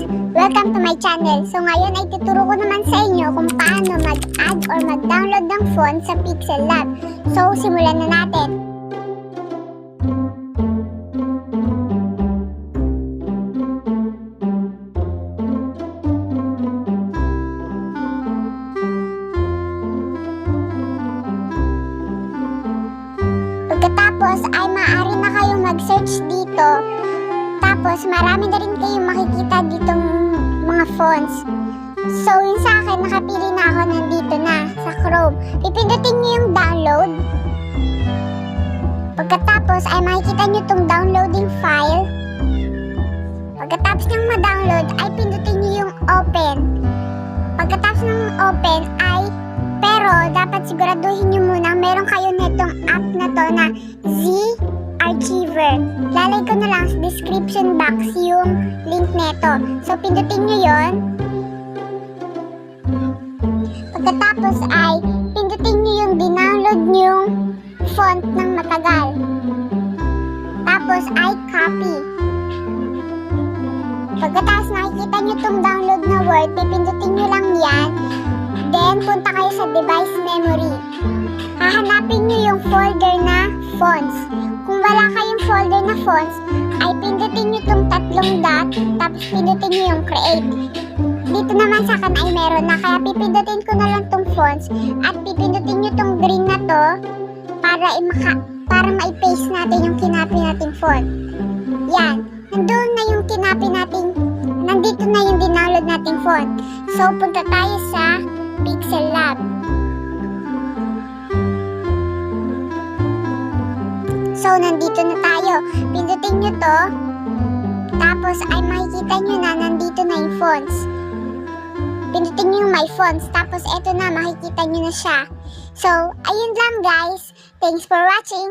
Welcome to my channel. So ngayon ay tuturo ko naman sa inyo kung paano mag-add or mag-download ng font sa PixelLab. So simulan na natin. Pagkatapos ay maaari na kayong mag-search dito. Tapos marami na rin kayong makikita ditong mga fonts. So yun sa akin, nakapili na ako, nandito na sa Chrome. Pipindutin nyo yung download. Pagkatapos ay makikita nyo itong downloading file. Pagkatapos ng ma-download ay pindutin nyo yung open. Pagkatapos ng open ay, pero dapat siguraduhin nyo muna meron kayo netong app na to na Archiver. Lalagay ko na lang sa description box yung link neto. So pindutin nyo yon. Pagkatapos ay pindutin nyo yung dinownload nyong font ng matagal. Tapos ay copy. Pagkatapos nakikita nyo itong download na word, pipindutin nyo lang yan. Then punta kayo sa device memory. Hahanapin nyo yung folder na fonts. Kung wala kayong folder na fonts, ay pindutin nyo itong tatlong dot, tapos pindutin nyo yung create. Dito naman sa akin ay meron na, kaya pipindutin ko na lang itong fonts, at pipindutin nyo itong green na to, para ma-paste natin yung kinapi nating font. Yan, nandito na yung dinownload nating font. So, punta tayo sa PixelLab. So, nandito na tayo. Pindutin nyo to. Tapos, ay makikita nyo na nandito na yung fonts. Pindutin nyo yung my fonts. Tapos, eto na, makikita nyo na siya. So, ayun lang guys. Thanks for watching.